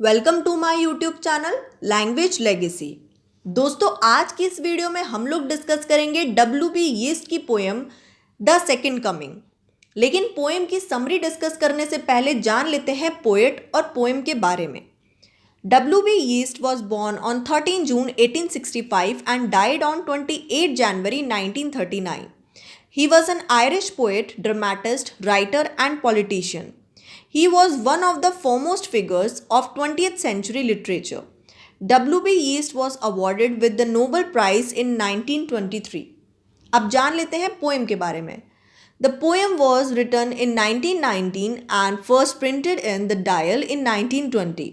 Welcome to my YouTube channel language legacy. दोस्तों, आज की इस वीडियो में हम लोग डिस्कस करेंगे W.B. यीस्ट की पोएम द सेकंड कमिंग। लेकिन पोएम की समरी डिस्कस करने से पहले जान लेते हैं पोएट और पोएम के बारे में। W.B. Yeats was born on 13 June 1865 and died on 28 January 1939. He was an Irish poet, dramatist, writer, and politician. He was one of the foremost figures of 20th century literature. W.B. Yeats was awarded with the Nobel Prize in 1923. अब जान लेते हैं poem के बारे में। The poem was written in 1919 and first printed in The Dial in 1920.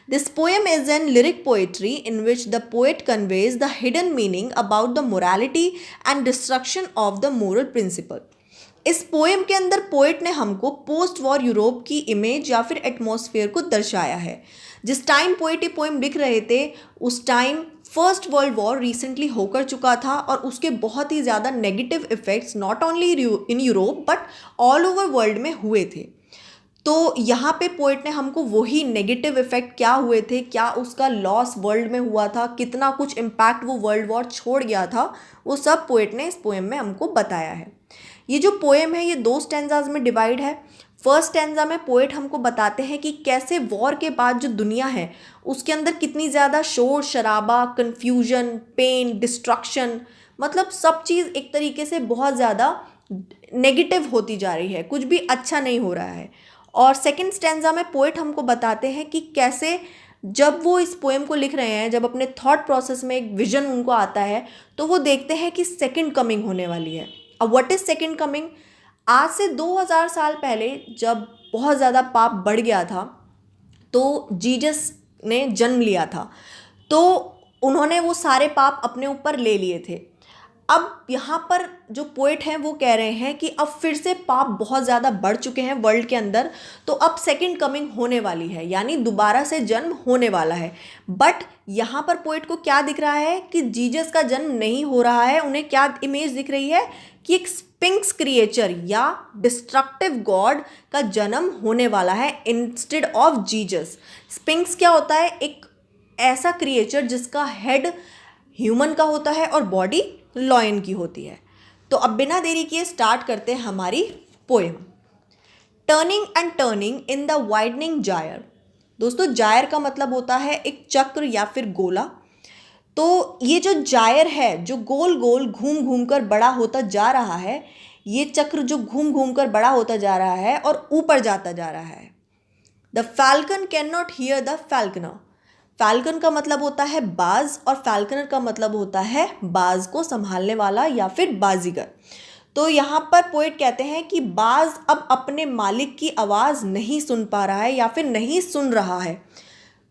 This poem is an lyric poetry in which the poet conveys the hidden meaning about the morality and destruction of the moral principle. इस poem के अंदर poet ने हमको post war Europe की image या फिर atmosphere को दर्शाया है। जिस टाइम पोएट ये पोएम लिख रहे थे उस time first world war recently होकर चुका था और उसके बहुत ही ज़्यादा negative effects not only in Europe but all over world में हुए थे। तो यहाँ पे पोएट ने हमको वही नेगेटिव इफ़ेक्ट क्या हुए थे, क्या उसका लॉस वर्ल्ड में हुआ था, कितना कुछ इम्पैक्ट वो वर्ल्ड वॉर छोड़ गया था, वो सब पोएट ने इस पोएम में हमको बताया है। ये जो पोएम है ये 2 स्टैंजाज में डिवाइड है। फर्स्ट स्टैंजा में पोएट हमको बताते हैं कि कैसे वॉर के बाद जो दुनिया है उसके अंदर कितनी ज़्यादा शोर शराबा, कन्फ्यूजन, पेन, डिस्ट्रक्शन, मतलब सब चीज़ एक तरीके से बहुत ज़्यादा नेगेटिव होती जा रही है, कुछ भी अच्छा नहीं हो रहा है। और सेकंड स्टैंजा में पोएट हमको बताते हैं कि कैसे जब वो इस पोएम को लिख रहे हैं, जब अपने थॉट प्रोसेस में एक विजन उनको आता है तो वो देखते हैं कि सेकंड कमिंग होने वाली है। अब व्हाट इज़ सेकंड कमिंग? आज से 2000 साल पहले जब बहुत ज़्यादा पाप बढ़ गया था तो जीसस ने जन्म लिया था, तो उन्होंने वो सारे पाप अपने ऊपर ले लिए थे। अब यहाँ पर जो पोएट हैं वो कह रहे हैं कि अब फिर से पाप बहुत ज़्यादा बढ़ चुके हैं वर्ल्ड के अंदर, तो अब सेकंड कमिंग होने वाली है, यानी दोबारा से जन्म होने वाला है। बट यहाँ पर पोएट को क्या दिख रहा है कि जीसस का जन्म नहीं हो रहा है। उन्हें क्या इमेज दिख रही है कि एक स्पिंक्स क्रिएचर या डिस्ट्रक्टिव गॉड का जन्म होने वाला है इंस्टेड ऑफ जीसस। स्पिंक्स क्या होता है? एक ऐसा क्रिएचर जिसका हेड ह्यूमन का होता है और बॉडी लॉयन की होती है। तो अब बिना देरी किए स्टार्ट करते हैं हमारी poem. Turning and turning in the widening gyre. दोस्तों, जायर का मतलब होता है एक चक्र या फिर गोला। तो ये जो जायर है, जो गोल गोल घूम घूम कर बड़ा होता जा रहा है, ये चक्र जो घूम घूम कर बड़ा होता जा रहा है और ऊपर जाता जा रहा है। The falcon can not hear the falconer. Falcon का मतलब होता है बाज और फैल्कनर का मतलब होता है बाज को संभालने वाला या फिर बाजीगर। तो यहाँ पर पोएट कहते हैं कि बाज अब अपने मालिक की आवाज़ नहीं सुन पा रहा है या फिर नहीं सुन रहा है।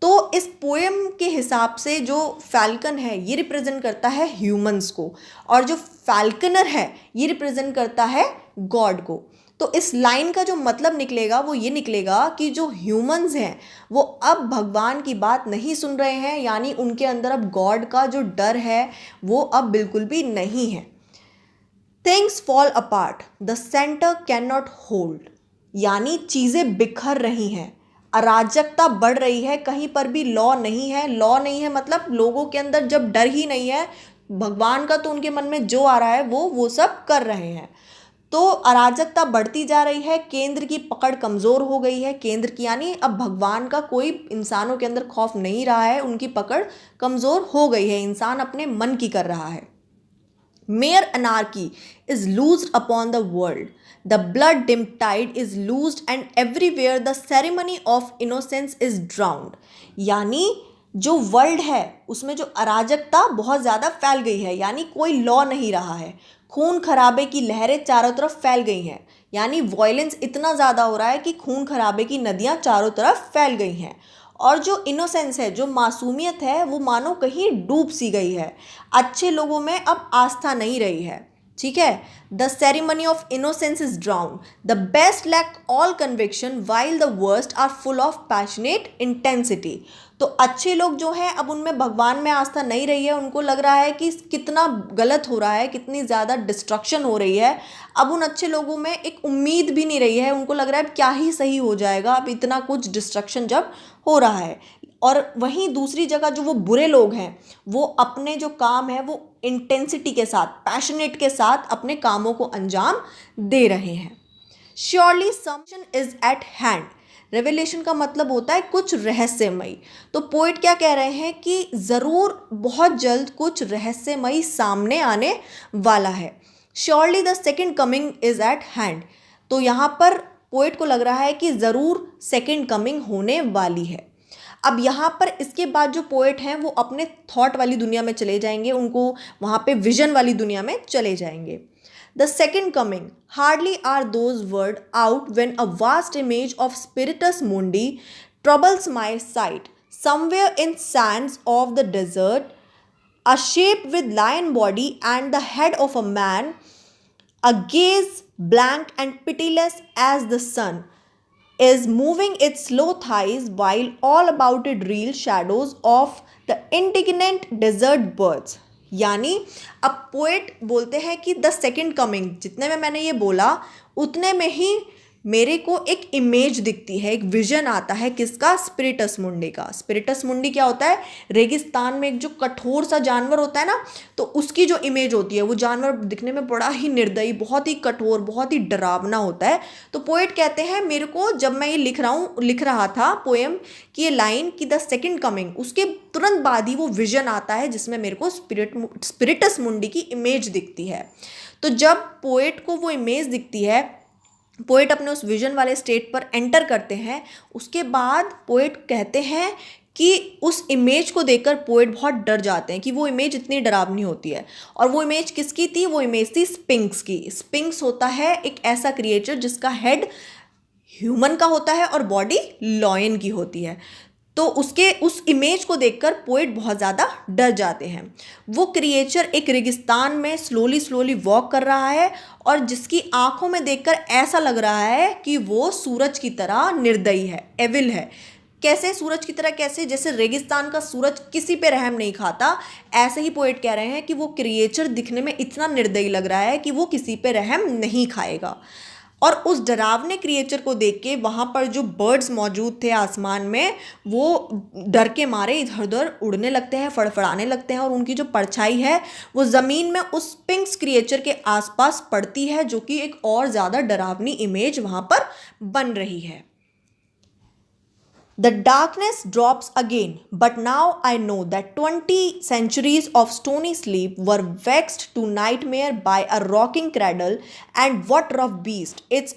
तो इस पोएम के हिसाब से जो फैल्कन है ये रिप्रेजेंट करता है ह्यूमंस को और जो फैल्कनर है ये रिप्रेजेंट करता है गॉड को। तो इस लाइन का जो मतलब निकलेगा वो ये निकलेगा कि जो ह्यूमंस हैं वो अब भगवान की बात नहीं सुन रहे हैं, यानी उनके अंदर अब गॉड का जो डर है वो अब बिल्कुल भी नहीं है। Things fall apart, the centre can not hold, यानी चीज़ें बिखर रही हैं, अराजकता बढ़ रही है, कहीं पर भी लॉ नहीं है। लॉ नहीं है मतलब लोगों के अंदर जब डर ही नहीं है भगवान का, तो उनके मन में जो आ रहा है वो सब कर रहे हैं। तो अराजकता बढ़ती जा रही है, केंद्र की पकड़ कमज़ोर हो गई है। केंद्र की यानी अब भगवान का कोई इंसानों के अंदर खौफ नहीं रहा है, उनकी पकड़ कमज़ोर हो गई है, इंसान अपने मन की कर रहा है। Mere anarchy is loosed upon the world. The blood dimmed tide is loosed and everywhere the ceremony of innocence is drowned. यानी जो वर्ल्ड है उसमें जो अराजकता बहुत ज़्यादा फैल गई है, यानी कोई लॉ नहीं रहा है, खून खराबे की लहरें चारों तरफ फैल गई हैं, यानी वॉयलेंस इतना ज़्यादा हो रहा है कि खून खराबे की नदियाँ चारों तरफ फैल गई हैं। और जो इनोसेंस है, जो मासूमियत है, वो मानो कहीं डूब सी गई है। अच्छे लोगों में अब आस्था नहीं रही है। ठीक है, the ceremony of innocence is drown, the best lack all conviction while the worst are full of passionate intensity. तो अच्छे लोग जो हैं अब उनमें भगवान में आस्था नहीं रही है, उनको लग रहा है कि कितना गलत हो रहा है, कितनी ज़्यादा डिस्ट्रक्शन हो रही है। अब उन अच्छे लोगों में एक उम्मीद भी नहीं रही है, उनको लग रहा है अब क्या ही सही हो जाएगा, अब इतना कुछ डिस्ट्रक्शन जब हो रहा है। और वहीं दूसरी जगह जो वो बुरे लोग हैं वो अपने जो काम है वो इंटेंसिटी के साथ, पैशनेट के साथ अपने कामों को अंजाम दे रहे हैं। Surely some revelation is at hand. Revelation का मतलब होता है कुछ रहस्यमयी। तो पोइट क्या कह रहे हैं कि ज़रूर बहुत जल्द कुछ रहस्यमयी सामने आने वाला है। Surely the second coming is at hand. तो यहाँ पर पोइट को लग रहा है कि ज़रूर सेकेंड कमिंग होने वाली है। अब यहाँ पर इसके बाद जो पोएट हैं वो अपने थॉट वाली दुनिया में चले जाएंगे, उनको वहाँ पे विजन वाली दुनिया में चले जाएंगे। The second coming hardly are those word out when a vast image of spiritus mundi troubles my sight somewhere in sands of the desert, a shape with lion body and the head of a man, a gaze blank and pitiless as the sun, is moving its slow thighs while all about it reel shadows of the indignant desert birds. यानी अब poet बोलते हैं कि the second coming, जितने में मैंने ये बोला उतने में ही मेरे को एक इमेज दिखती है, एक विजन आता है किसका, स्पिरिटस मुंडी का। स्पिरिटस मुंडी क्या होता है, रेगिस्तान में एक जो कठोर सा जानवर होता है ना, तो उसकी जो इमेज होती है वो जानवर दिखने में बड़ा ही निर्दयी, बहुत ही कठोर, बहुत ही डरावना होता है। तो पोएट कहते हैं मेरे को जब मैं ये लिख रहा था पोएम की ये लाइन कि द सेकेंड कमिंग, उसके तुरंत बाद ही वो विजन आता है जिसमें मेरे को स्पिरिटस मुंडी की इमेज दिखती है। तो जब पोएट को वो इमेज दिखती है, पोएट अपने उस विजन वाले स्टेट पर एंटर करते हैं, उसके बाद पोएट कहते हैं कि उस इमेज को देखकर पोएट बहुत डर जाते हैं कि वो इमेज इतनी डरावनी होती है। और वो इमेज किसकी थी, वो इमेज थी स्पिंक्स की। स्पिंक्स होता है एक ऐसा क्रिएचर जिसका हेड ह्यूमन का होता है और बॉडी लॉयन की होती है। तो उस इमेज को देखकर पोएट बहुत ज़्यादा डर जाते हैं। वो क्रिएचर एक रेगिस्तान में स्लोली वॉक कर रहा है और जिसकी आंखों में देखकर ऐसा लग रहा है कि वो सूरज की तरह निर्दयी है, एविल है। कैसे सूरज की तरह, कैसे, जैसे रेगिस्तान का सूरज किसी पे रहम नहीं खाता, ऐसे ही पोएट कह रहे हैं कि वो क्रिएचर दिखने में इतना निर्दयी लग रहा है कि वो किसी पे रहम नहीं खाएगा। और उस डरावने क्रिएचर को देख के वहाँ पर जो बर्ड्स मौजूद थे आसमान में, वो डर के मारे इधर उधर उड़ने लगते हैं, फड़फड़ाने लगते हैं और उनकी जो परछाई है वो ज़मीन में उस स्पिंक्स क्रिएचर के आसपास पड़ती है, जो कि एक और ज़्यादा डरावनी इमेज वहाँ पर बन रही है। The darkness drops again, but now I know that 20 centuries of stony sleep were vexed to nightmare by a rocking cradle, and what rough beast, its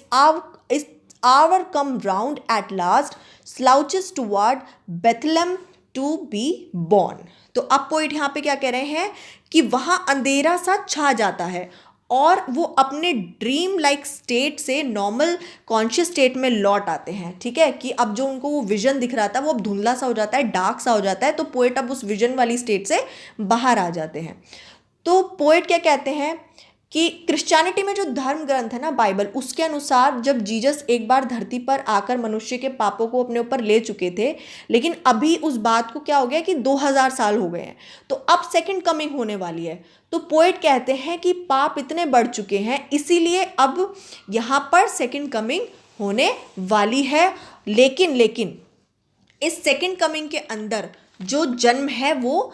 hour come round at last, slouches toward Bethlehem to be born. तो अब poet यहाँ पे क्या कह रहे हैं कि वहाँ अंधेरा सा छा जाता है और वो अपने ड्रीम लाइक स्टेट से नॉर्मल कॉन्शियस स्टेट में लौट आते हैं। ठीक है, कि अब जो उनको वो विजन दिख रहा था वो अब धुंधला सा हो जाता है, डार्क सा हो जाता है। तो पोएट अब उस विजन वाली स्टेट से बाहर आ जाते हैं। तो पोएट क्या कहते हैं कि क्रिश्चियनिटी में जो धर्म ग्रंथ है ना, बाइबल, उसके अनुसार जब जीसस एक बार धरती पर आकर मनुष्य के पापों को अपने ऊपर ले चुके थे, लेकिन अभी उस बात को क्या हो गया कि 2000 साल हो गए हैं, तो अब सेकंड कमिंग होने वाली है। तो पोएट कहते हैं कि पाप इतने बढ़ चुके हैं, इसीलिए अब यहाँ पर सेकंड कमिंग होने वाली है। लेकिन इस सेकंड कमिंग के अंदर जो जन्म है वो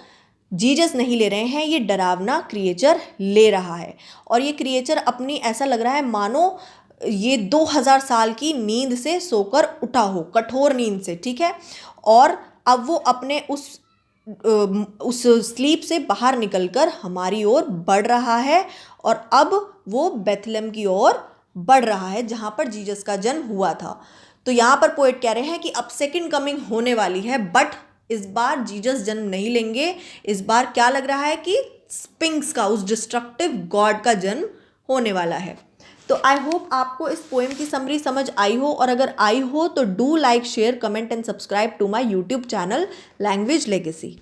जीसस नहीं ले रहे हैं, ये डरावना क्रिएचर ले रहा है। और ये क्रिएचर अपनी, ऐसा लग रहा है मानो ये 2000 साल की नींद से सोकर उठा हो, कठोर नींद से। ठीक है, और अब वो अपने उस स्लीप से बाहर निकलकर हमारी ओर बढ़ रहा है और अब वो बेथलेहम की ओर बढ़ रहा है जहाँ पर जीसस का जन्म हुआ था। तो यहाँ पर पोएट कह रहे हैं कि अब सेकंड कमिंग होने वाली है, बट इस बार जीसस जन्म नहीं लेंगे। इस बार क्या लग रहा है कि स्पिंक्स का, उस डिस्ट्रक्टिव गॉड का जन्म होने वाला है। तो आई होप आपको इस पोएम की समरी समझ आई हो, और अगर आई हो तो do like, share, comment and subscribe to my YouTube channel language legacy.